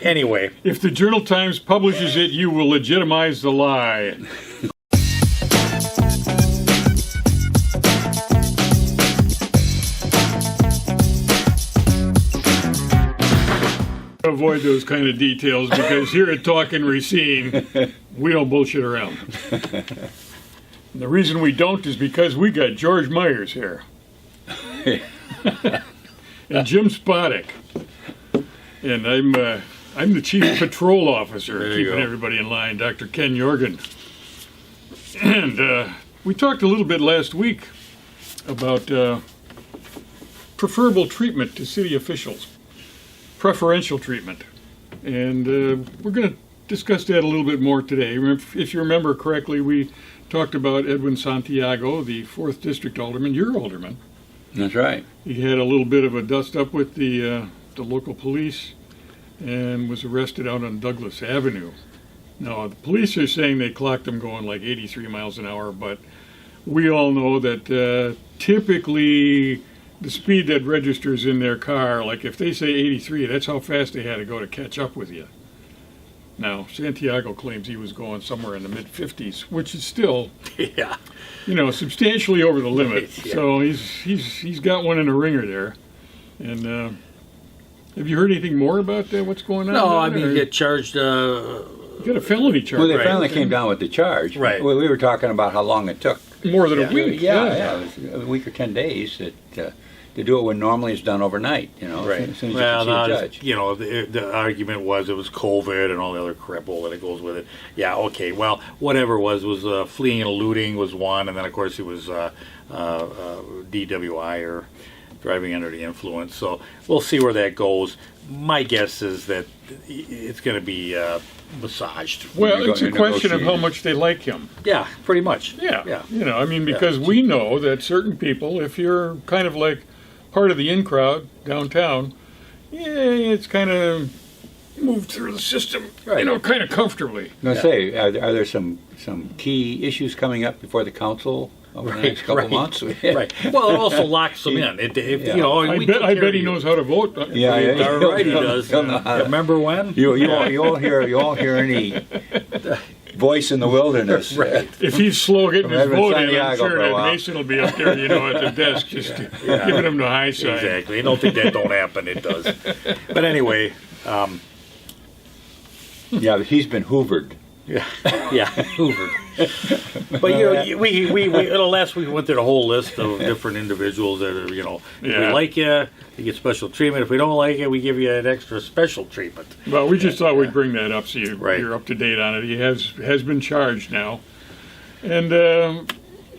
Anyway. If the Journal-Times publishes it, you will legitimize the lie. Avoid those kind of details because here at Talkin' Racine, we don't bullshit around. And the reason we don't is because we got George Myers here. And Jim Spodek. And I'm the chief patrol officer, keeping everybody in line, Dr. Ken Jorgen. And we talked a little bit last week about preferable treatment to city officials. Preferential treatment. And we're going to discuss that a little bit more today. If you remember correctly, we talked about Edwin Santiago, the 4th District Alderman, your alderman. That's right. He had a little bit of a dust-up with the local police and was arrested out on Douglas Avenue. Now, the police are saying they clocked him going like 83 miles an hour, but we all know that typically the speed that registers in their car, like if they say 83, that's how fast they had to go to catch up with you. Now, Santiago claims he was going somewhere in the mid-50s, which is still, substantially over the limit. Yeah. So he's got one in the ringer there. And have you heard anything more about what's going on? No, I mean, you get charged. You got a felony charge. Well, they finally came down with the charge. Right. Well, we were talking about how long it took. More than a week. Yeah, it was a week or 10 days to do it when normally it's done overnight, Right. As soon as you can see a judge. The argument was it was COVID and all the other crap that goes with it. Yeah, okay, well, whatever it was fleeing and eluding was one, and then, of course, it was DWI, or driving under the influence. So we'll see where that goes. My guess is that it's going to be massaged. Well, it's a question of how much they like him. Yeah, pretty much. Yeah. Because we know that certain people, if you're kind of like part of the in crowd downtown, it's kind of moved through the system, kind of comfortably. Now, say, are there some key issues coming up before the council over the next couple months? Right. Well, it also locks them in. I bet he knows how to vote. Yeah. Right, he does. Remember when? You won't hear any voice in the wilderness. Right. If he's slow getting his vote in, I'm sure that Mason will be up there, at the desk, just giving him the high side. Exactly. I don't think that don't happen. It does. But anyway. Yeah, but he's been hoovered. Yeah, hoovered. But last week we went through the whole list of different individuals that are, if we like you get special treatment. If we don't like it, we give you an extra special treatment. Well, we just thought we'd bring that up so you're up to date on it. He has been charged now, and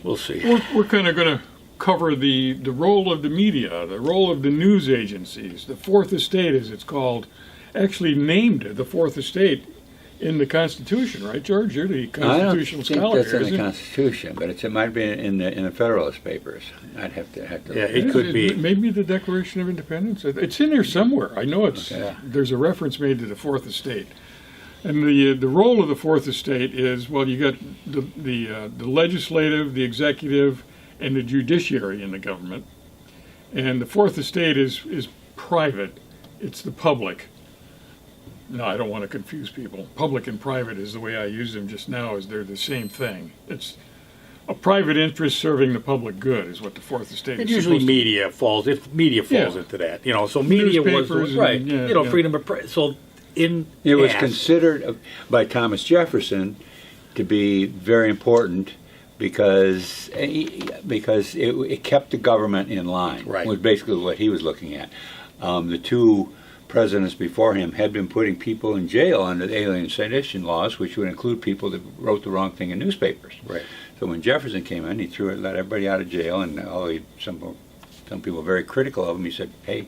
we'll see. We're kind of going to cover the role of the media, the role of the news agencies, the Fourth Estate, as it's called, actually named the Fourth Estate in the Constitution, right, George? You're the constitutional scholar. I don't think that's in the Constitution, but it might be in the Federalist Papers. I'd have to. Yeah, it could be. Maybe the Declaration of Independence. It's in there somewhere. I know it's. Okay. There's a reference made to the Fourth Estate, and the role of the Fourth Estate is, well, you got the legislative, the executive, and the judiciary in the government, and the Fourth Estate is private. It's the public. No, I don't want to confuse people. Public and private is the way I use them just now, is they're the same thing. It's a private interest serving the public good is what the Fourth Estate is. Usually media falls into that. So media was right. Freedom of press. So it was considered by Thomas Jefferson to be very important because it kept the government in line. Right. Was basically what he was looking at. The two presidents before him had been putting people in jail under the alien sedition laws, which would include people that wrote the wrong thing in newspapers. Right. So when Jefferson came in, he let everybody out of jail, and some people were very critical of him. He said, "Hey,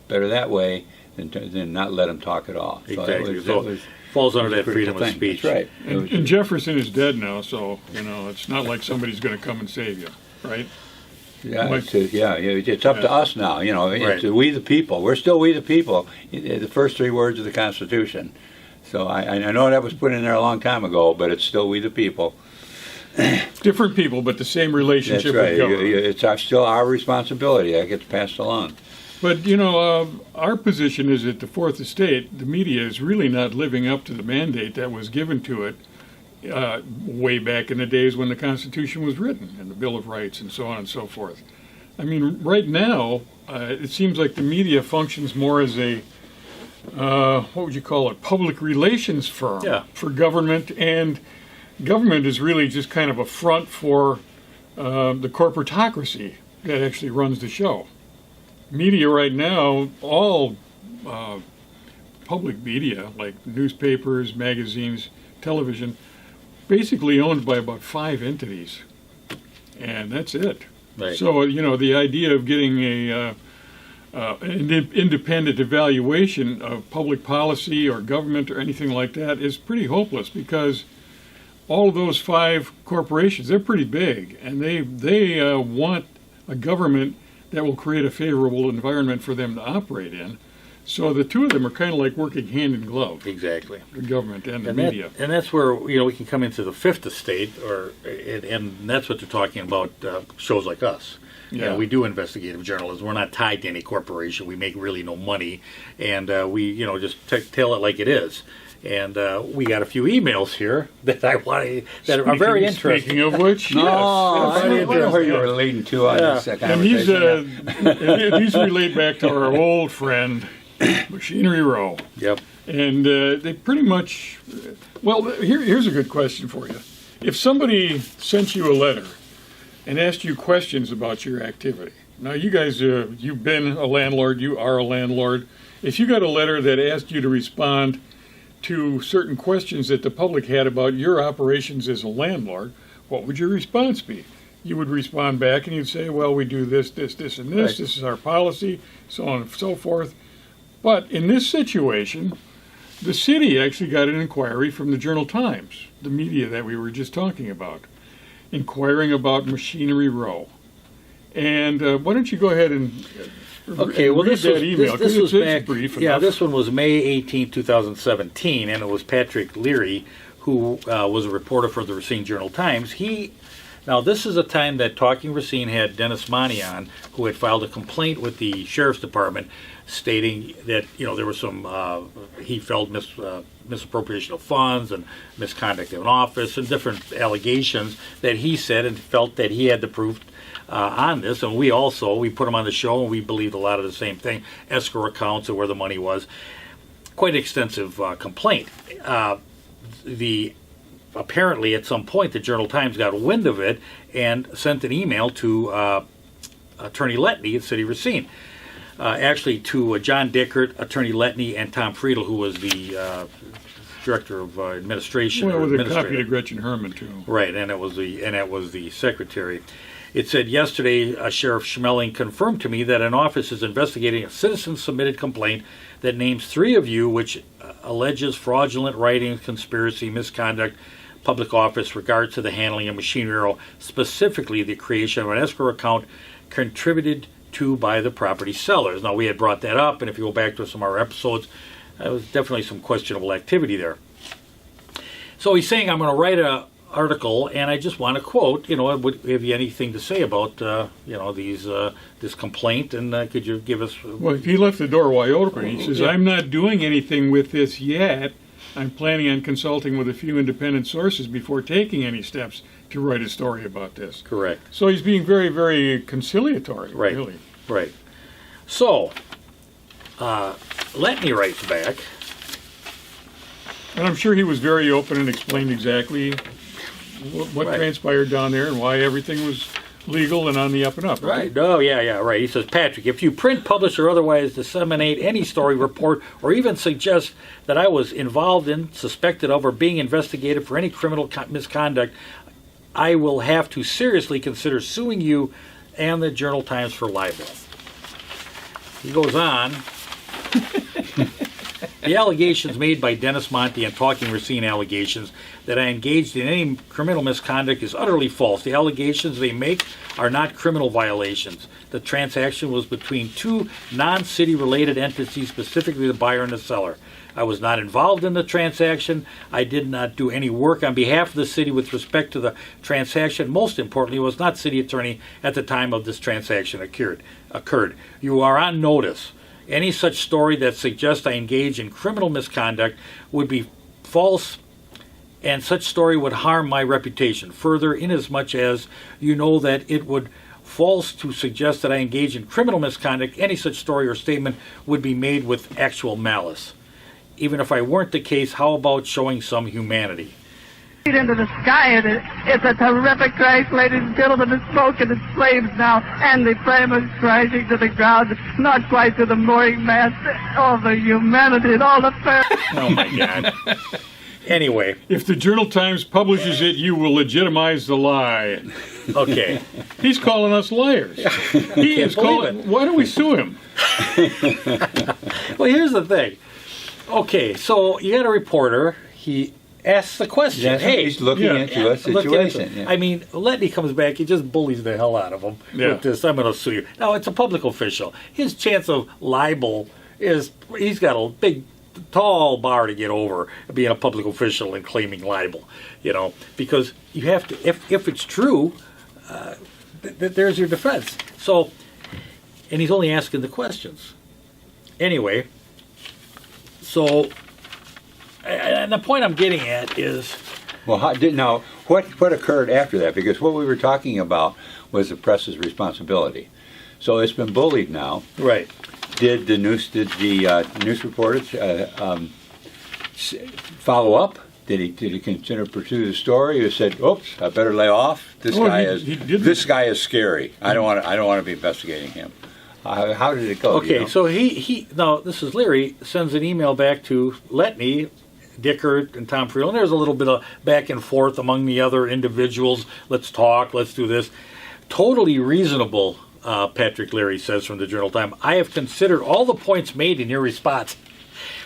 better that way than not let them talk at all." Exactly. So it falls under that freedom of speech. That's right. And Jefferson is dead now, so it's not like somebody's going to come and save you, right? Yeah, it's up to us now. It's we the people. We're still we the people. The first three words of the Constitution. So I know that was put in there a long time ago, but it's still we the people. Different people, but the same relationship. That's right. With government. It's still our responsibility. That gets passed along. But, our position is that the Fourth Estate, the media, is really not living up to the mandate that was given to it way back in the days when the Constitution was written and the Bill of Rights and so on and so forth. I mean, right now, it seems like the media functions more as a, what would you call it, public relations firm for government, and government is really just kind of a front for the corporatocracy that actually runs the show. Media right now, all public media, like newspapers, magazines, television, basically owned by about 5 entities, and that's it. Right. So, the idea of getting an independent evaluation of public policy or government or anything like that is pretty hopeless, because all of those 5 corporations, they're pretty big, and they want a government that will create a favorable environment for them to operate in. So the two of them are kind of like working hand in glove. Exactly. The government and the media. And that's where we can come into the Fifth Estate, and that's what they're talking about. Shows like us. Yeah. We do investigative journalism. We're not tied to any corporation. We make really no money, and we just tell it like it is. And we got a few emails here that are very interesting. Speaking of which, No, yes. I know where you were leading to on this And conversation. these relate back to our old friend, Machinery Row. Yep. And they pretty much, well, here's a good question for you. If somebody sent you a letter and asked you questions about your activity, now you guys, you've been a landlord, you are a landlord. If you got a letter that asked you to respond to certain questions that the public had about your operations as a landlord, what would your response be? You would respond back and you'd say, well, we do this, this, this, and this. Right. This is our policy, so on and so forth. But in this situation, the city actually got an inquiry from the Journal-Times, the media that we were just talking about, inquiring about Machinery Row. And why don't you go ahead and read that email, because it's back, brief yeah, enough. this one was May 18, 2017, and it was Patrick Leary, who was a reporter for the Racine Journal-Times. Now, this is a time that Talking Racine had Dennis Monti on, who had filed a complaint with the Sheriff's Department stating that, there was some, he felt misappropriation of funds and misconduct in office and different allegations that he said and felt that he had the proof on this. And we put him on the show, and we believed a lot of the same thing, escrow accounts and where the money was. Quite extensive complaint. Apparently, at some point, the Journal-Times got wind of it and sent an email to Attorney Letney at City Racine. Actually, to John Dickert, Attorney Letney, and Tom Friedel, who was the Director of Administration. Well, with a copy to Gretchen Herman, too. Right, and it was the Secretary. It said, yesterday, Sheriff Schmeling confirmed to me that an office is investigating a citizen-submitted complaint that names 3 of you, which alleges fraudulent writing, conspiracy, misconduct, public office, regards to the handling of Machinery Row, specifically the creation of an escrow account contributed to by the property sellers. Now, we had brought that up, and if you go back to some of our episodes, there was definitely some questionable activity there. So he's saying, I'm going to write an article, and I just want to quote, have you anything to say about, this complaint, and could you give us... Well, he left the door wide open. He says, I'm not doing anything with this yet. I'm planning on consulting with a few independent sources before taking any steps to write a story about this. Correct. So he's being very, very conciliatory, Right. really. Right. So, Letney writes back. And I'm sure he was very open and explained exactly what Right. transpired down there and why everything was legal and on the up and up. Right. Oh, yeah, right. He says, Patrick, if you print, publish, or otherwise disseminate any story, report, or even suggest that I was involved in, suspected of, or being investigated for any criminal misconduct, I will have to seriously consider suing you and the Journal-Times for libel. He goes on. The allegations made by Dennis Monti and Talking Racine allegations that I engaged in any criminal misconduct is utterly false. The allegations they make are not criminal violations. The transaction was between 2 non-city related entities, specifically the buyer and the seller. I was not involved in the transaction. I did not do any work on behalf of the city with respect to the transaction. Most importantly, I was not city attorney at the time of this transaction occurred. You are on notice. Any such story that suggests I engage in criminal misconduct would be false, and such story would harm my reputation. Further, inasmuch as you know that it would false to suggest that I engage in criminal misconduct, any such story or statement would be made with actual malice. Even if I weren't the case, how about showing some humanity? Into the sky, and it's a terrific crash, ladies and gentlemen. The smoke and the flames now, and the flame is crashing to the ground, not quite to the mooring mast. All the humanity and all the fair. Oh my God. Anyway. If the Journal-Times publishes it, you will legitimize the lie. Okay. He's calling us liars. He is calling. Why don't we sue him? Well, here's the thing. Okay, so you got a reporter. He asks the question. Yes, hey, he's looking into a situation. Yeah. I mean, Letty comes back. He just bullies the hell out of him with this. I'm going to sue you. Now, it's a public official. His chance of libel is he's got a big, tall bar to get over being a public official and claiming libel, because you have to, if it's true, there's your defense. So, and he's only asking the questions. Anyway, so, and the point I'm getting at is... Well, what occurred after that? Because what we were talking about was the press's responsibility. So it's been bullied now. Right. Did the news reporters follow up? Did he consider pursue the story, or said, "Oops, I better lay off. This guy is scary. I don't want to be investigating him." How did it go? Okay, so he now this is Leary sends an email back to Letney, Dickert, and Tom Friel, and there's a little bit of back and forth among the other individuals. Let's talk. Let's do this. Totally reasonable. Patrick Leary says from the Journal-Times, I have considered all the points made in your response.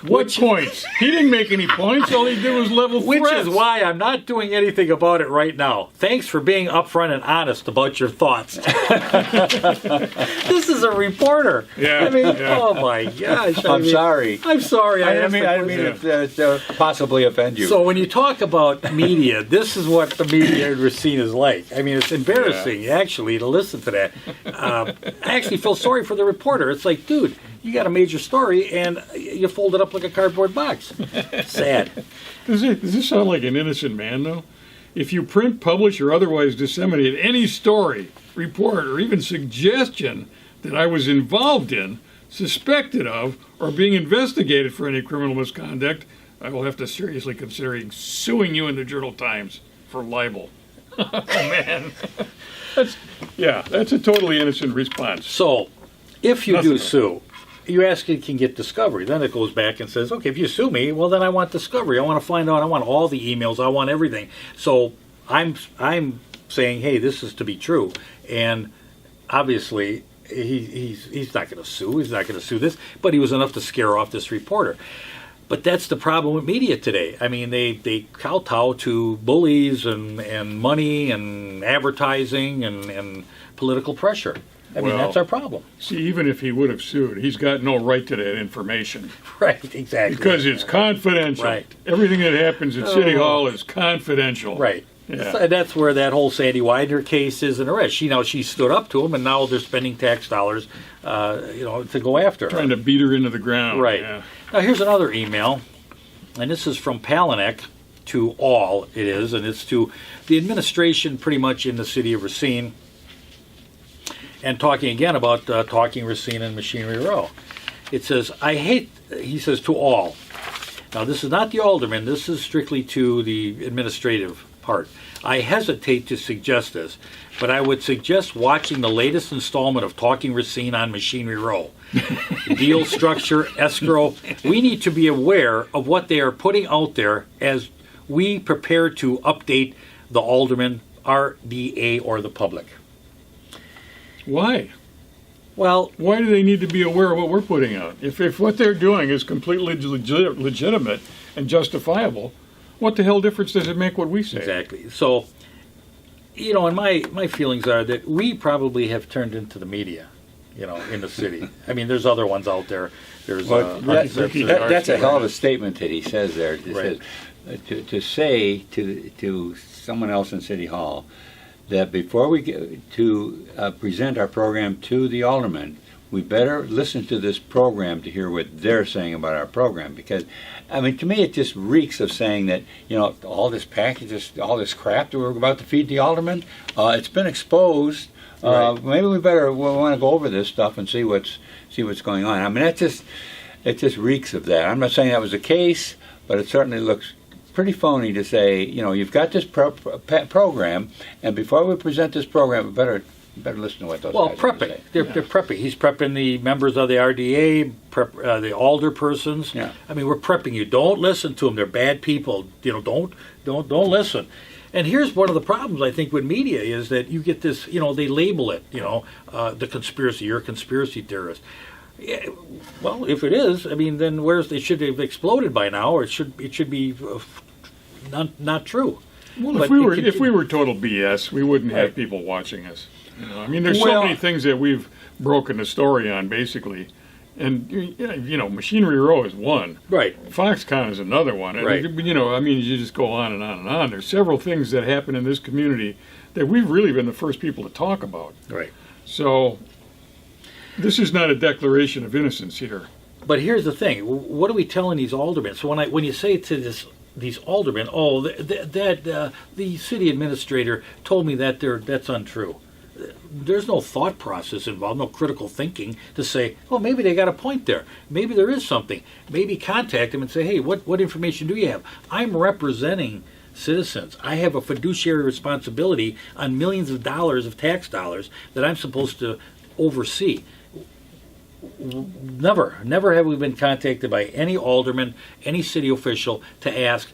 What points? He didn't make any points. All he did was level threats. Which is why I'm not doing anything about it right now. Thanks for being upfront and honest about your thoughts. This is a reporter. Yeah. I mean, oh my gosh. I'm sorry. I'm sorry. I didn't mean to possibly offend you. So when you talk about media, this is what the media in Racine is like. I mean, it's embarrassing, actually, to listen to that. I actually feel sorry for the reporter. It's like, dude, you got a major story and you fold it up like a cardboard box. Sad. Does this sound like an innocent man, though? If you print, publish, or otherwise disseminate any story, report, or even suggestion that I was involved in, suspected of, or being investigated for any criminal misconduct, I will have to seriously consider suing you in the Journal-Times for libel. Oh, man. That's a totally innocent response. So, if you do sue, you ask if you can get discovery. Then it goes back and says, okay, if you sue me, well, then I want discovery. I want to find out. I want all the emails. I want everything. So I'm saying, hey, this is to be true. And obviously, he's not going to sue. He's not going to sue this. But he was enough to scare off this reporter. But that's the problem with media today. I mean, they kowtow to bullies and money and advertising and political pressure. I mean, that's our problem. See, even if he would have sued, he's got no right to that information. Right, exactly. Because it's confidential. Right. Everything that happens at City Hall is confidential. Right. Yeah. So that's where that whole Sandy Widener case is an arrest. She stood up to him, and now they're spending tax dollars, to go after her. Trying to beat her into the ground. Right. Yeah. Now, here's another email, and this is from Palanek to all, it is, and it's to the administration pretty much in the city of Racine, and talking again about talking Racine and Machinery Row. It says, he says, to all. Now, this is not the alderman. This is strictly to the administrative part. I hesitate to suggest this, but I would suggest watching the latest installment of Talking Racine on Machinery Row. Deal structure, escrow. We need to be aware of what they are putting out there as we prepare to update the alderman, RDA, or the public. Why? Well, why do they need to be aware of what we're putting out? If what they're doing is completely legitimate and justifiable, what the hell difference does it make what we say? Exactly. So, and my feelings are that we probably have turned into the media. in the city. I mean, there's other ones out there. There's that's a hell of a statement that he says there. It Right. says, to say to someone else in City Hall that before we get to present our program to the aldermen, we better listen to this program to hear what they're saying about our program. Because, I mean, to me, it just reeks of saying that, all this package, all this crap that we're about to feed the aldermen, it's been exposed. Right. Maybe we want to go over this stuff and see what's going on. I mean, it just reeks of that. I'm not saying that was the case, but it certainly looks pretty phony to say, you've got this program, and before we present this program, we better listen to what those guys have to say. They're prepping. He's prepping the members of the RDA, the alder persons. Yeah. I mean, we're prepping you. Don't listen to them. They're bad people. Don't listen. And here's one of the problems, I think, with media is that you get this, they label it, the conspiracy. You're a conspiracy theorist. Yeah, well, if it is, I mean, then it should have exploded by now, or it should be not true. Well, But if we were total BS, we wouldn't have people watching us. I mean, there's so many things that we've broken the story on, basically. And, Machinery Row is one. Right. Foxconn is another one. And, Right. you just go on and on and on. There's several things that happen in this community that we've really been the first people to talk about. Right. So, this is not a declaration of innocence here. But here's the thing: what are we telling these aldermen? So when you say to these aldermen, the city administrator told me that's untrue. There's no thought process involved, no critical thinking to say, maybe they got a point there. Maybe there is something. Maybe contact them and say, hey, what information do you have? I'm representing citizens. I have a fiduciary responsibility on millions of dollars of tax dollars that I'm supposed to oversee. Never have we been contacted by any alderman, any city official to ask,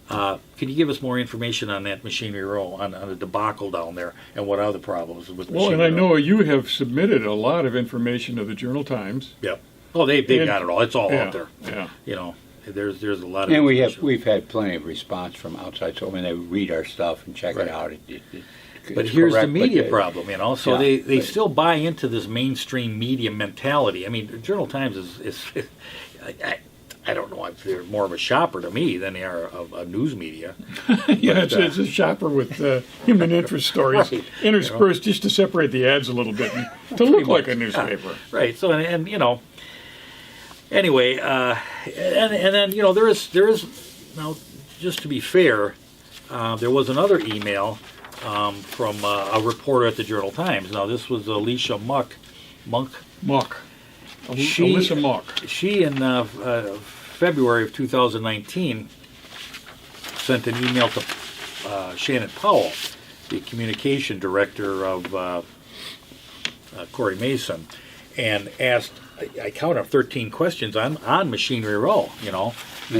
can you give us more information on that Machinery Row, on the debacle down there, and what are the problems with Machinery Well, and I Row? know you have submitted a lot of information to the Journal-Times. Yep. Oh, they've got it all. It's all out there. Yeah. There's a lot of. And information. we've had plenty of response from outside. So when they read our stuff and check Right. it out, But it's here's correct, the media but problem, So Yeah, they but- still buy into this mainstream media mentality. I mean, the Journal Times is I don't know if they're more of a shopper to me than they are a news media. Yeah, it's a shopper with human interest stories Right. interspersed just to separate the ads a little bit and to look like a newspaper. Right. So and anyway, and then there is now, just to be fair, there was another email from a reporter at the Journal Times. Now this was Alicia Monk. Alyssa Mock. She in February of 2019 sent an email to Shannon Powell, the communication director of Corey Mason, and asked, I counted 13 questions on Machinery Row, And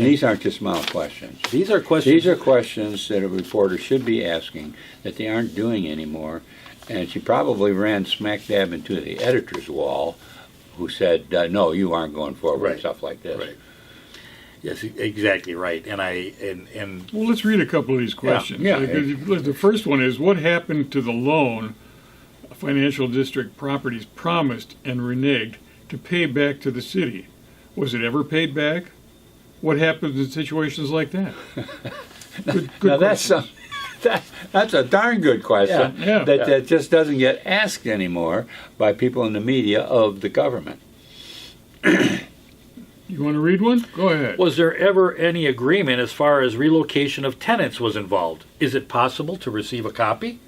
these aren't just mild questions. These are questions. These are questions that a reporter should be asking that they aren't doing anymore. And she probably ran smack dab into the editor's wall, who said, no, you aren't going forward, Right. and stuff like this. Right. Yes, exactly right. And Well, let's read a couple of these questions. Yeah. The first one is, what happened to the loan Financial District Properties promised and reneged to pay back to the city? Was it ever paid back? What happens in situations like that? Good Now that's a darn good question Yeah. that just doesn't get asked anymore by people in the media of the government. You want to read one? Go ahead. was there ever any agreement as far as relocation of tenants was involved? Is it possible to receive a copy?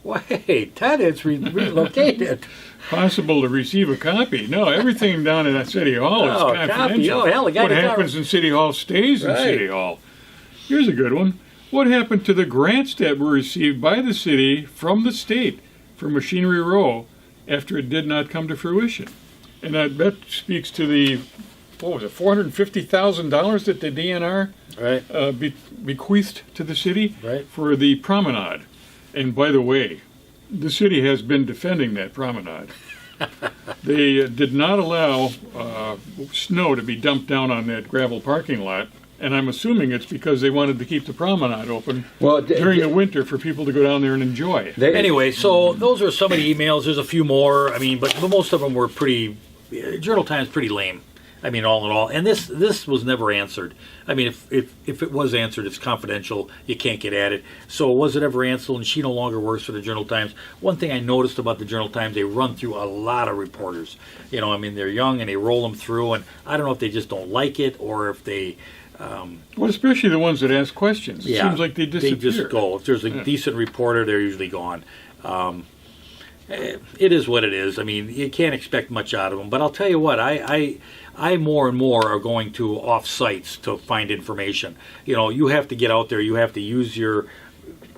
Wait, tenants relocated. Possible to receive a copy? No, everything down in that City Hall is Oh, copy. confidential. Oh, hell, the guy What that's happens in City Hall stays in Right. City Hall. Here's a good one. What happened to the grants that were received by the city from the state for Machinery Row after it did not come to fruition? And that speaks to the, what was it, $450,000 that the DNR Right. bequeathed to the city Right. for the promenade. And by the way, the city has been defending that promenade. They did not allow snow to be dumped down on that gravel parking lot, and I'm assuming it's because they wanted to keep the promenade open Well, during the winter for people to go down there and enjoy it. Anyway, so those are some of the emails. There's a few more. I mean, but most of them were pretty. Journal Times pretty lame. I mean, all in all, and this was never answered. I mean, if it was answered, it's confidential. You can't get at it. So was it ever answered? And she no longer works for the Journal Times. One thing I noticed about the Journal Times, they run through a lot of reporters. You know, I mean, they're young and they roll them through, and I don't know if they just don't like it or if they. Well, especially the ones that ask questions. It seems like they disappear. They just go. If there's a decent reporter, they're usually gone. It is what it is. I mean, you can't expect much out of them. But I'll tell you what, I more and more are going to off sites to find information. You know, you have to get out there. You have to use your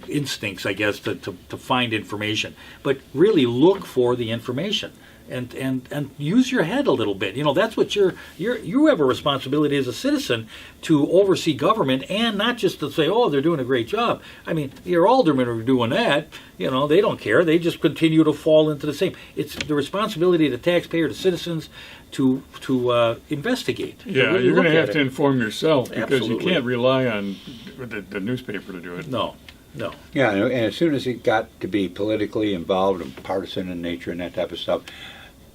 instincts, I guess, to find information. But really look for the information. And use your head a little bit. You know, that's what you have a responsibility as a citizen to oversee government, and not just to say, oh, they're doing a great job. I mean, your aldermen are doing that. You know, they don't care. They just continue to fall into the same. It's the responsibility of the taxpayer, the citizens, to investigate. Yeah, really you're going to look have at to it. inform yourself, because Absolutely. you can't rely on the newspaper to do it. No. Yeah, and as soon as it got to be politically involved and partisan in nature and that type of stuff,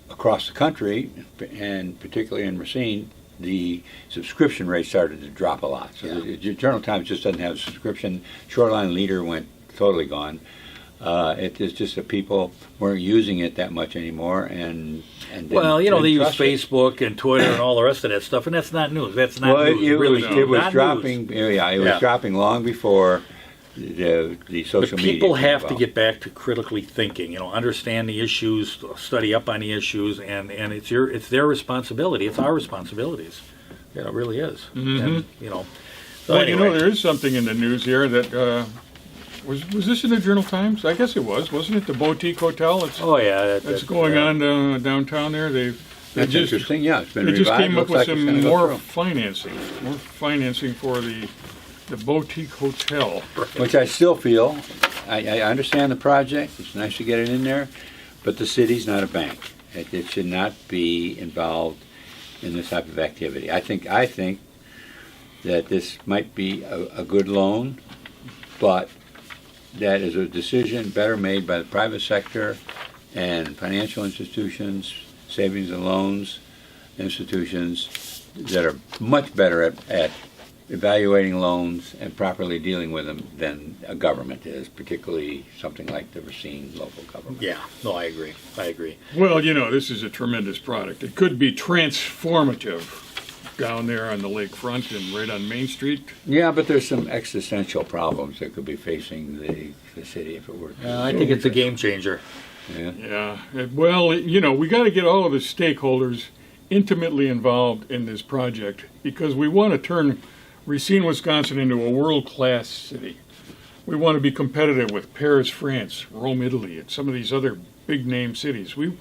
across the country, and particularly in Racine, the subscription rate started to drop a lot. So the Journal Times just doesn't have a subscription. Shoreline Leader went totally gone. It's just that people weren't using it that much anymore, and Well, you know, they use trust it. Facebook and Twitter and all the rest of that stuff, and that's not news. That's not Well, news. Really, it was not dropping. news. Yeah, it was Yeah. dropping long before the social But media. people came have to about. get back to critically thinking. You know, understand the issues, study up on the issues, and it's their responsibility. It's our responsibilities. You know, it really is. And, you know. So Well, anyway. you know, there is something in the news here that was this in the Journal Times? I guess it was, wasn't it? The boutique hotel. Oh yeah, That's going on downtown there. They That's just interesting. Yeah, it's been they just revived. came up Looks with like it's some gonna go more through. financing for the boutique hotel. Which I still feel, I understand the project, it's nice to get it in there, but the city's not a bank. It should not be involved in this type of activity. I think that this might be a good loan, but that is a decision better made by the private sector and financial institutions, savings and loans institutions that are much better at evaluating loans and properly dealing with them than a government is, particularly something like the Racine local government. Yeah, no, I agree. Well, you know, this is a tremendous product. It could be transformative down there on the lakefront and right on Main Street. Yeah, but there's some existential problems that could be facing the city if it were. I think it's a game changer. Yeah. Yeah. Well, you know, we got to get all of the stakeholders intimately involved in this project, because we want to turn Racine, Wisconsin into a world-class city. We want to be competitive with Paris, France, Rome, Italy, and some of these other big-name cities. We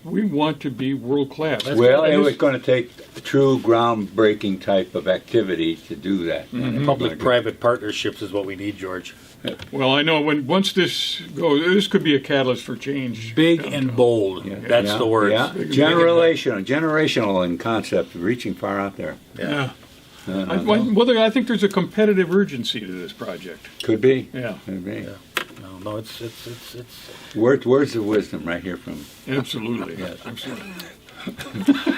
want to be world-class. Well, it was going to take a true groundbreaking type of activity to do that. Public-private partnerships is what we need, George. Well, I know once this goes, this could be a catalyst for change. Big and bold. That's the word. Yeah, generational in concept, reaching far out there. Yeah. I think there's a competitive urgency to this project. Could be. Yeah. Could be. Yeah. No, it's Words of wisdom right here from Absolutely. Absolutely.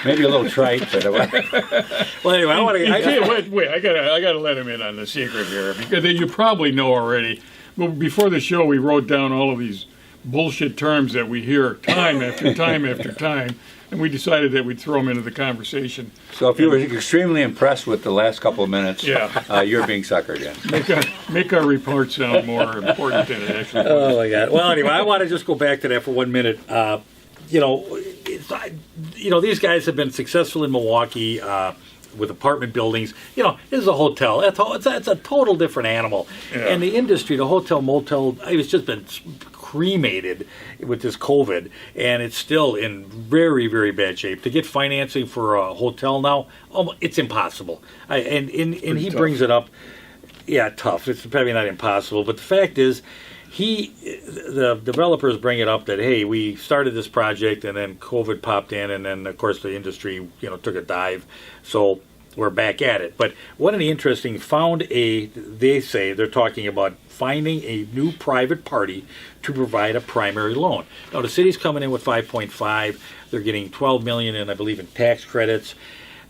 maybe a little trite, but well. Anyway, I want to. Wait! I gotta let him in on the secret here, because you probably know already. Well, before the show, we wrote down all of these bullshit terms that we hear time after time after time, and we decided that we'd throw them into the conversation. So if you were extremely impressed with the last couple of minutes, Yeah. You're being suckered in. Make our report sound more important than it actually was. Oh my God. Well, anyway, I want to just go back to that for 1 minute. These guys have been successful in Milwaukee with apartment buildings. You know, this is a hotel. It's a total different animal. Yeah. And the industry, the hotel, motel, it's just been cremated with this COVID, and it's still in very, very bad shape. To get financing for a hotel now, it's impossible. And he brings it up. Yeah, tough. It's probably not impossible, but the fact is, the developers bring it up that, hey, we started this project and then COVID popped in, and then of course the industry took a dive. So we're back at it. But one of the interesting they say they're talking about finding a new private party to provide a primary loan. Now the city's coming in with 5.5. They're getting 12 million in, I believe, in tax credits.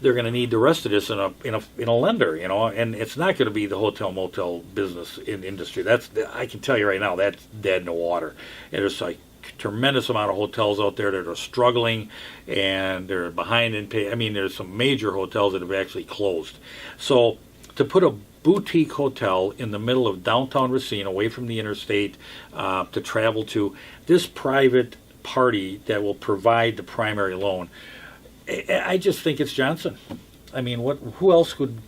They're going to need the rest of this in a lender, and it's not going to be the hotel motel business industry. I can tell you right now, that's dead in the water. And there's like tremendous amount of hotels out there that are struggling and they're behind in pay. I mean, there's some major hotels that have actually closed. So to put a boutique hotel in the middle of downtown Racine, away from the interstate, to travel to, this private party that will provide the primary loan, I just think it's Johnson. I mean, who else would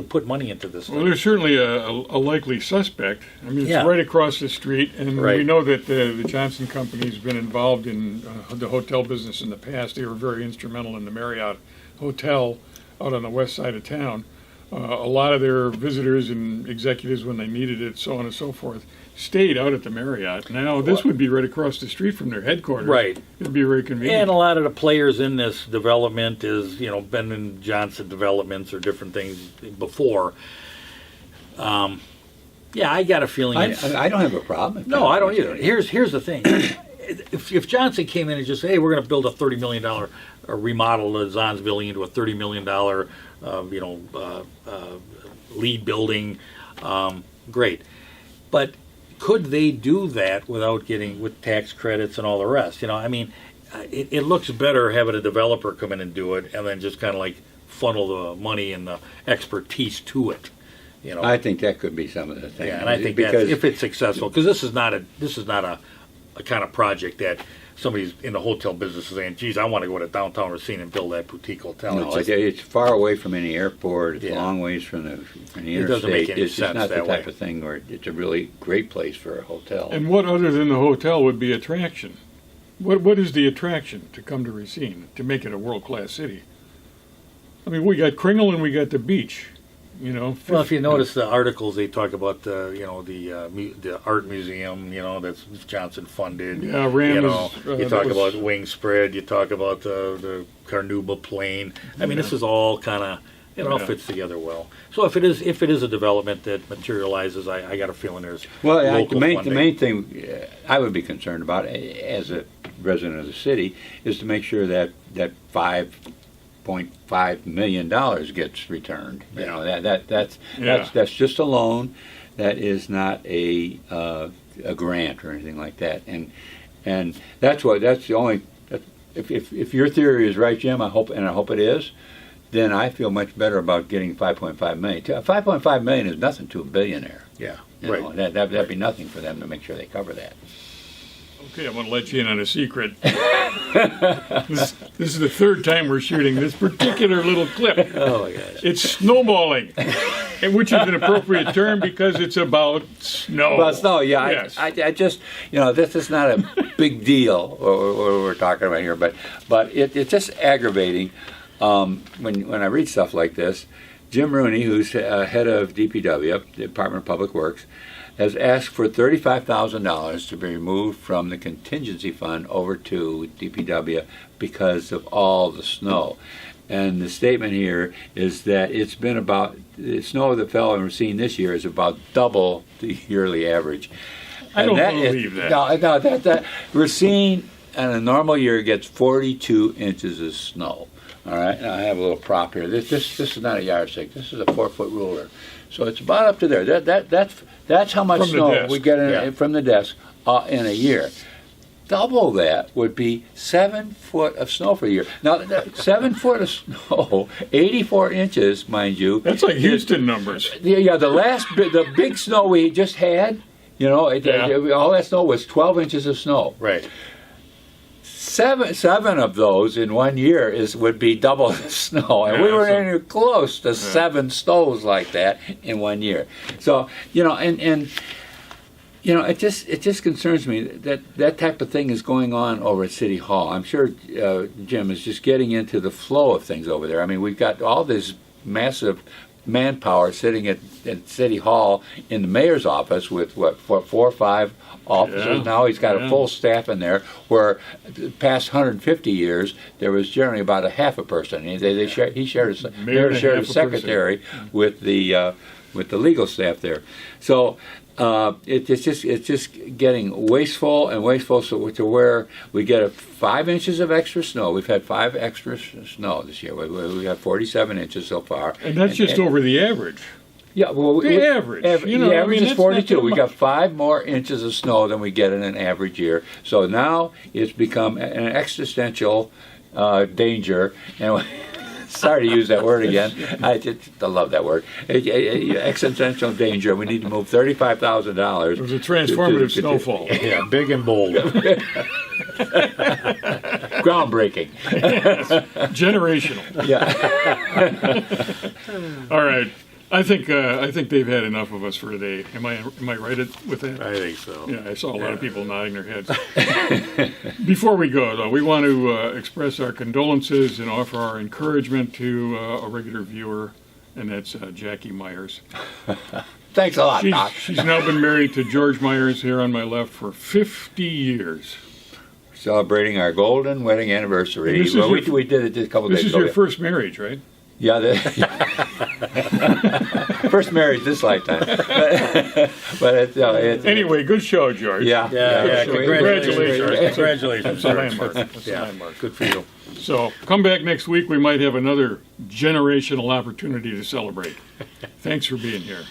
put money into this thing? Well, there's certainly a likely suspect. I mean, it's right across the street, and we know that the Johnson Company has been involved in the hotel business in the past. They were very instrumental in the Marriott Hotel out on the west side of town. A lot of their visitors and executives, when they needed it, so on and so forth, stayed out at the Marriott. Now, this would be right across the street from their headquarters. Right. It'd be very convenient. And a lot of the players in this development is, been in Johnson developments or different things before. I got a feeling I don't have a problem. No, I don't either. Here's the thing. If Johnson came in and just said, hey, we're going to build a $30 million remodel of Zahn's building into a $30 million lead building, great. But could they do that with tax credits and all the rest? I mean, it looks better having a developer come in and do it and then just kind of like funnel the money and the expertise to it. I think that could be some of the things. Yeah, and I think because if it's successful, because this is not a kind of project that somebody's in the hotel business is saying, geez, I want to go to downtown Racine and build that boutique hotel. No, it's far away from any airport. It's a long ways from the interstate. It doesn't make any it's sense not that the type way. of thing where it's a really great place for a hotel. And what other than the hotel would be attraction? What is the attraction to come to Racine to make it a world-class city? I mean, we got Kringle and we got the beach. Well, if you notice the articles, they talk about the art museum, that's Johnson funded. Yeah, Ram you talk about wing spread. You talk about the Carnauba Plain. I mean, this is all kind of it all fits together well. So if it is a development that materializes, I got a feeling there's local funding. The main thing I would be concerned about as a resident of the city is to make sure that $5.5 million gets returned. That's just a loan. That is not a grant or anything like that. And that's the only. If your theory is right, Jim, I hope it is. Then I feel much better about getting 5.5 million. 5.5 million is nothing to a billionaire. Yeah, right. That'd be nothing for them to make sure they cover that. Okay, I'm going to let you in on a secret. This is the third time we're shooting this particular little clip. Oh, my gosh. It's snowballing, which is an appropriate term because it's about snow. About snow, yeah. Yes. I just, this is not a big deal, what we're talking about here, but it's just aggravating when I read stuff like this. Jim Rooney, who's head of DPW, Department of Public Works, has asked for $35,000 to be removed from the contingency fund over to DPW because of all the snow. And the statement here is that it's been about, the snow that fell in Racine this year is about double the yearly average. I don't believe that. No, that Racine in a normal year gets 42 inches of snow. All right, and I have a little prop here. This is not a yardstick. This is a 4-foot ruler. So it's about up to there. That's how much snow we get from the desk in a year. Double that would be 7 foot of snow for a year. Now, 7 foot of snow, 84 inches, mind you. That's like Houston numbers. Yeah, the big snow we just had, all that snow was 12 inches of snow. Right. Seven of those in 1 year would be double the snow, and we were anywhere close to 7 snows like that in 1 year. So it just concerns me that type of thing is going on over at City Hall. I'm sure Jim is just getting into the flow of things over there. I mean, we've got all these massive manpower sitting at City Hall in the mayor's office with, 4 or 5 officers. Yeah, Now he's got yeah. a full staff in there, where the past 150 years, there was generally about a half a person. He shared a Mayor and a shared a half a secretary with the legal staff there. So it's just getting wasteful and wasteful, so to where we get 5 inches of extra snow. We've had 5 extra snow this year. We have 47 inches so far, And that's just over the average. Yeah, well, The average, you know, the I average mean, is that's not 42. that We much. got 5 more inches of snow than we get in an average year. So now it's become an existential danger. And sorry to use that word again. I love that word. Existential danger. We need to move $35,000. It was a transformative snowfall. Yeah, big and bold. Groundbreaking. Generational. Yeah. All right. I think they've had enough of us for today. Am I right with that? I think so. Yeah, I saw a lot of people nodding their heads. Before we go, though, we want to express our condolences and offer our encouragement to a regular viewer, and that's Jackie Myers. Thanks a lot, Doc. She's now been married to George Myers here on my left for 50 years. Celebrating our golden wedding anniversary. And this is Well, your- we did it just a couple days This is ago. your first marriage, right? Yeah, first marriage this lifetime. But it's Anyway, good show, George. yeah, Yeah, Congratulations. Congratulations. That's a landmark. That's a Yeah, landmark. good for you. So come back next week. We might have another generational opportunity to celebrate. Thanks for being here.